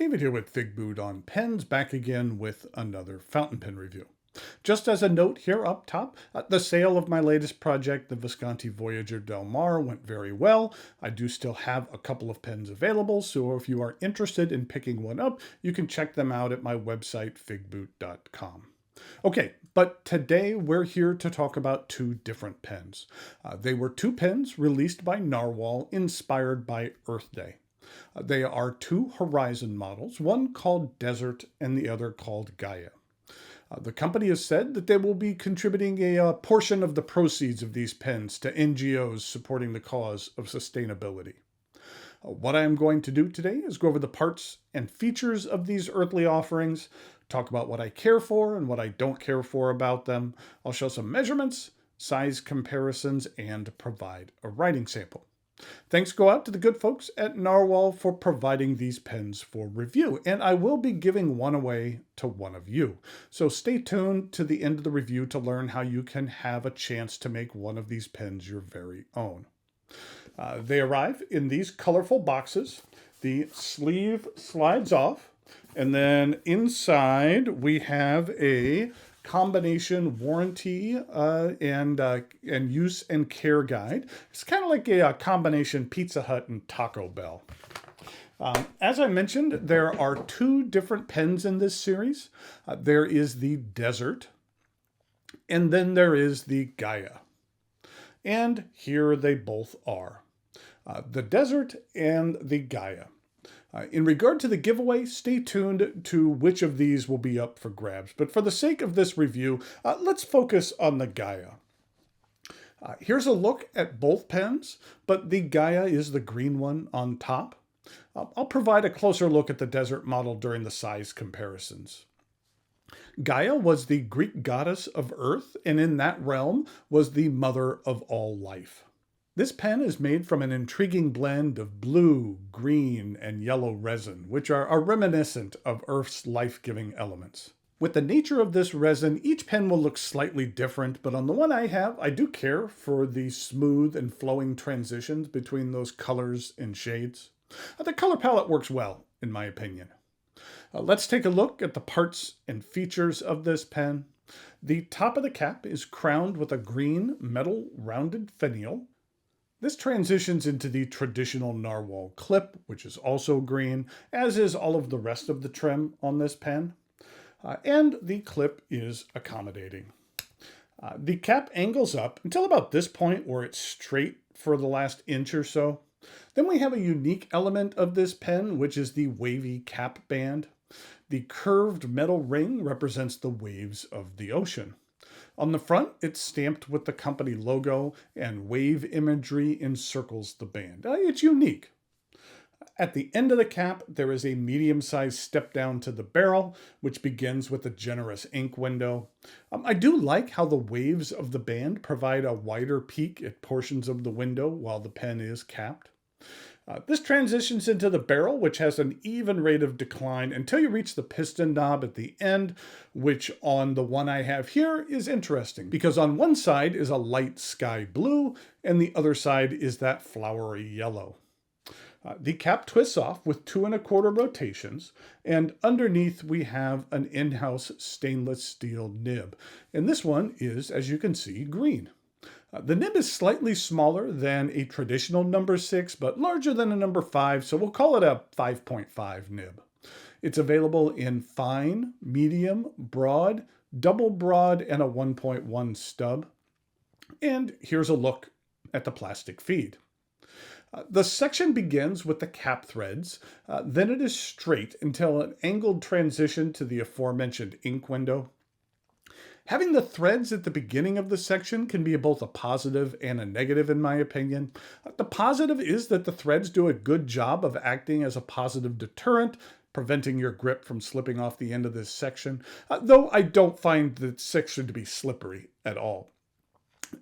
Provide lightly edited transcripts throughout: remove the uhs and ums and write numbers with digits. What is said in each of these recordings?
David here with Figboot on Pens, back again with another fountain pen review. Just as a note here up top, the sale of my latest project, the Visconti Voyager Del Mar, went very well. I do still have a couple of pens available, so if you are interested in picking one up, you can check them out at my website, figboot.com. Okay, but today we're here to talk about two different pens. They were two pens released by Narwhal, inspired by Earth Day. They are two Horizon models, one called Desert and the other called Gaia. The company has said that they will be contributing a portion of the proceeds of these pens to NGOs supporting the cause of sustainability. What I am going to do today is go over the parts and features of these earthly offerings, talk about what I care for and what I don't care for about them. I'll show some measurements, size comparisons, and provide a writing sample. Thanks go out to the good folks at Narwhal for providing these pens for review, and I will be giving one away to one of you. So stay tuned to the end of the review to learn how you can have a chance to make one of these pens your very own. They arrive in these colorful boxes. The sleeve slides off, and then inside we have a combination warranty and use and care guide. It's kind of like a combination Pizza Hut and Taco Bell. As I mentioned, there are two different pens in this series. There is the Desert, and then there is the Gaia. And here they both are. The Desert and the Gaia. In regard to the giveaway, stay tuned to which of these will be up for grabs. But for the sake of this review, let's focus on the Gaia. Here's a look at both pens, but the Gaia is the green one on top. I'll provide a closer look at the Desert model during the size comparisons. Gaia was the Greek goddess of Earth, and in that realm was the mother of all life. This pen is made from an intriguing blend of blue, green, and yellow resin, which are reminiscent of Earth's life-giving elements. With the nature of this resin, each pen will look slightly different, but on the one I have, I do care for the smooth and flowing transitions between those colors and shades. The color palette works well, in my opinion. Let's take a look at the parts and features of this pen. The top of the cap is crowned with a green metal rounded finial. This transitions into the traditional Narwhal clip, which is also green, as is all of the rest of the trim on this pen. And the clip is accommodating. The cap angles up until about this point where it's straight for the last inch or so. Then we have a unique element of this pen, which is the wavy cap band. The curved metal ring represents the waves of the ocean. On the front, it's stamped with the company logo, and wave imagery encircles the band. It's unique. At the end of the cap, there is a medium-sized step down to the barrel, which begins with a generous ink window. I do like how the waves of the band provide a wider peak at portions of the window while the pen is capped. This transitions into the barrel, which has an even rate of decline until you reach the piston knob at the end, which on the one I have here is interesting because on one side is a light sky blue and the other side is that flowery yellow. The cap twists off with 2 1/4 rotations, and underneath we have an in-house stainless steel nib. And this one is, as you can see, green. The nib is slightly smaller than a traditional number 6, but larger than a number 5, so we'll call it a 5.5 nib. It's available in fine, medium, broad, double broad, and a 1.1 stub. And here's a look at the plastic feed. The section begins with the cap threads, then it is straight until an angled transition to the aforementioned ink window. Having the threads at the beginning of the section can be both a positive and a negative in my opinion. The positive is that the threads do a good job of acting as a positive deterrent, preventing your grip from slipping off the end of this section, though I don't find the section to be slippery at all.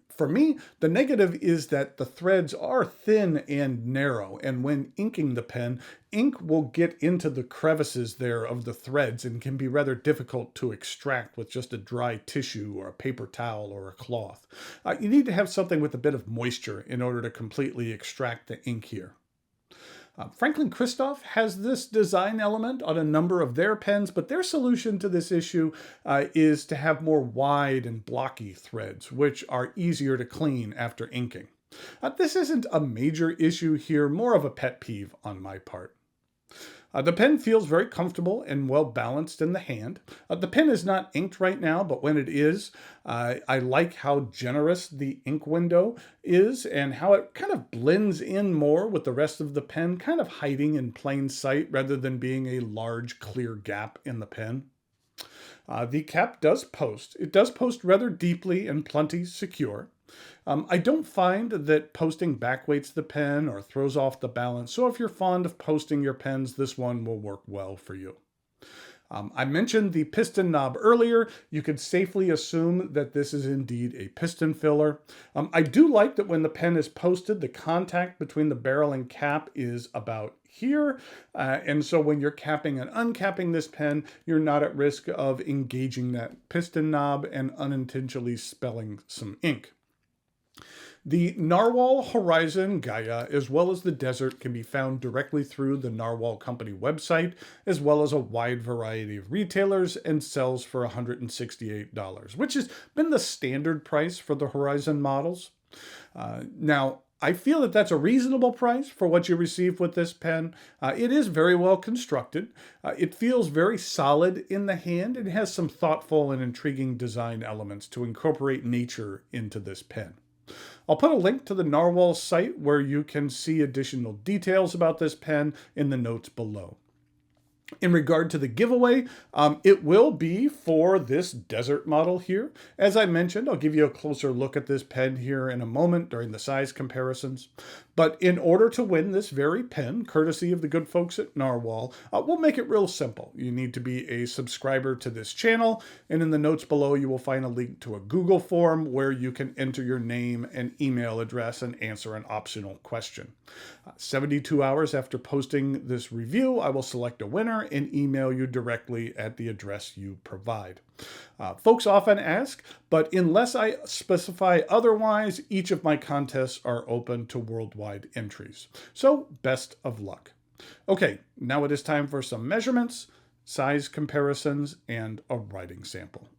For me, the negative is that the threads are thin and narrow, and when inking the pen, ink will get into the crevices there of the threads and can be rather difficult to extract with just a dry tissue or a paper towel or a cloth. You need to have something with a bit of moisture in order to completely extract the ink here. Franklin Christoph has this design element on a number of their pens, but their solution to this issue is to have more wide and blocky threads, which are easier to clean after inking. This isn't a major issue here, more of a pet peeve on my part. The pen feels very comfortable and well balanced in the hand. The pen is not inked right now, but when it is, I like how generous the ink window is and how it kind of blends in more with the rest of the pen, kind of hiding in plain sight rather than being a large clear gap in the pen. The cap does post. It does post rather deeply and plenty secure. I don't find that posting backweights the pen or throws off the balance, so if you're fond of posting your pens, this one will work well for you. I mentioned the piston knob earlier. You could safely assume that this is indeed a piston filler. I do like that when the pen is posted, the contact between the barrel and cap is about here. And so when you're capping and uncapping this pen, you're not at risk of engaging that piston knob and unintentionally spilling some ink. The Nahvalur Horizon Gaia, as well as the Desert, can be found directly through the Nahvalur Company website, as well as a wide variety of retailers, and sells for $168, which has been the standard price for the Horizon models. Now, I feel that that's a reasonable price for what you receive with this pen. It is very well constructed. It feels very solid in the hand and has some thoughtful and intriguing design elements to incorporate nature into this pen. I'll put a link to the Nahvalur site where you can see additional details about this pen in the notes below. In regard to the giveaway, it will be for this Desert model here. As I mentioned, I'll give you a closer look at this pen here in a moment during the size comparisons. But in order to win this very pen, courtesy of the good folks at Nahvalur, we'll make it real simple. You need to be a subscriber to this channel, and in the notes below you will find a link to a Google form where you can enter your name and email address and answer an optional question. 72 hours after posting this review, I will select a winner and email you directly at the address you provide. Folks often ask, but unless I specify otherwise, each of my contests are open to worldwide entries. So, best of luck. Okay, now it is time for some measurements, size comparisons, and a writing sample.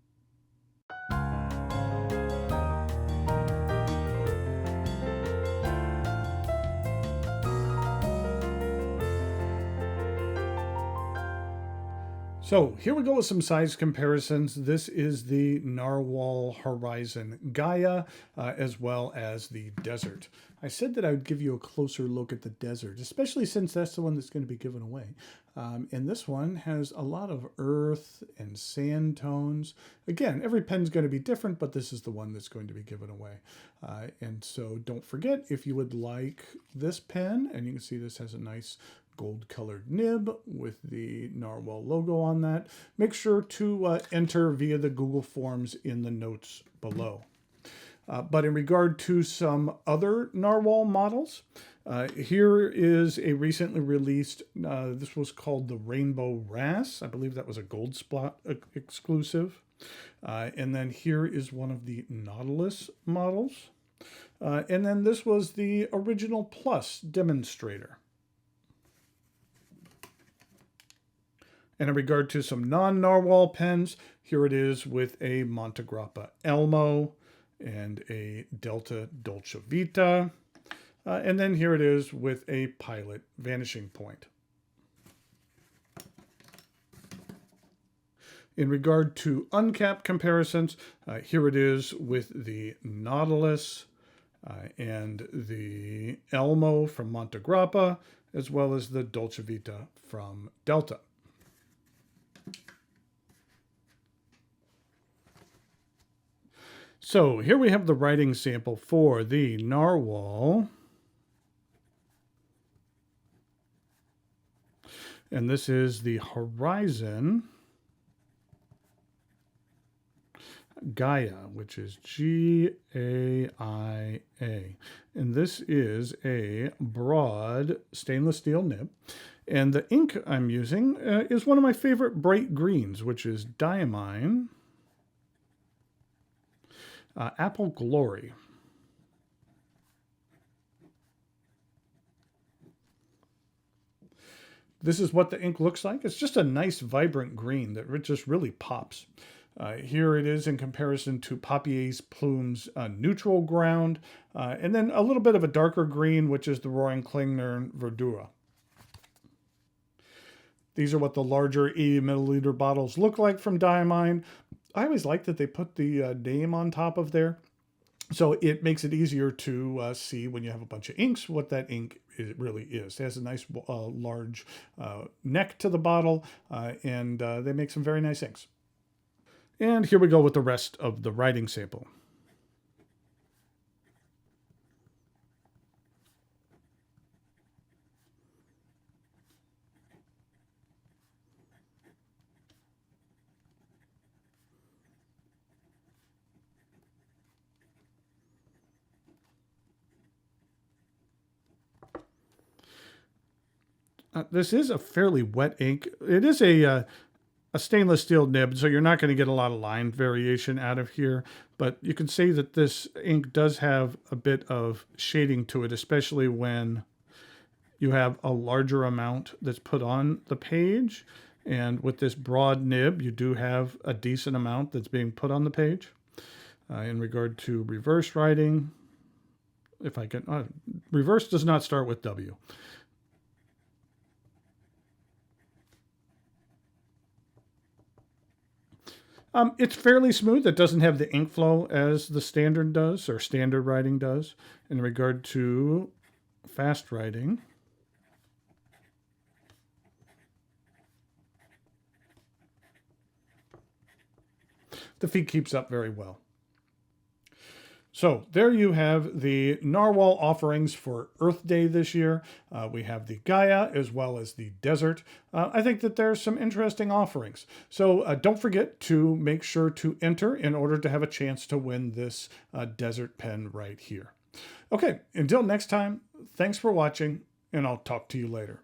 So here we go with some size comparisons. This is the Nahvalur Horizon Gaia, as well as the Desert. I said that I would give you a closer look at the Desert, especially since that's the one that's going to be given away. And this one has a lot of earth and sand tones. Again, every pen's going to be different, but this is the one that's going to be given away. And so don't forget, if you would like this pen, and you can see this has a nice gold-colored nib with the Nahvalur logo on that. Make sure to enter via the Google Forms in the notes below. But in regard to some other Nahvalur models, here is a recently released, this was called the Rainbow Ras. I believe that was a Gold Spot exclusive. And then here is one of the Nautilus models. And then this was the Original Plus demonstrator. And in regard to some non-Nahvalur pens, here it is with a Montegrappa Elmo and a Delta Dolce Vita. And then here it is with a Pilot Vanishing Point. In regard to uncapped comparisons, here it is with the Nautilus and the Elmo from Montegrappa, as well as the Dolce Vita from Delta. So here we have the writing sample for the Nahvalur. And this is the Horizon Gaia, which is Gaia. And this is a broad stainless steel nib. And the ink I'm using is one of my favorite bright greens, which is Diamine Apple Glory. This is what the ink looks like. It's just a nice vibrant green that just really pops. Here it is in comparison to Papier's Plume's neutral ground, and then a little bit of a darker green, which is the Roaring Klingner Verdura. These are what the larger 80 milliliter bottles look like from Diamine. I always like that they put the name on top of there. So it makes it easier to see when you have a bunch of inks what that ink really is. It has a nice large neck to the bottle, and they make some very nice inks. And here we go with the rest of the writing sample. This is a fairly wet ink. It is a stainless steel nib, so you're not going to get a lot of line variation out of here. But you can see that this ink does have a bit of shading to it, especially when you have a larger amount that's put on the page. And with this broad nib, you do have a decent amount that's being put on the page. In regard to reverse writing, if I can, reverse does not start with W. It's fairly smooth. It doesn't have the ink flow as the standard does, or standard writing does. In regard to fast writing, the feed keeps up very well. So there you have the Narwhal offerings for Earth Day this year. We have the Gaia as well as the Desert. I think that there's some interesting offerings. So don't forget to make sure to enter in order to have a chance to win this Desert pen right here. Okay, until next time, thanks for watching, and I'll talk to you later.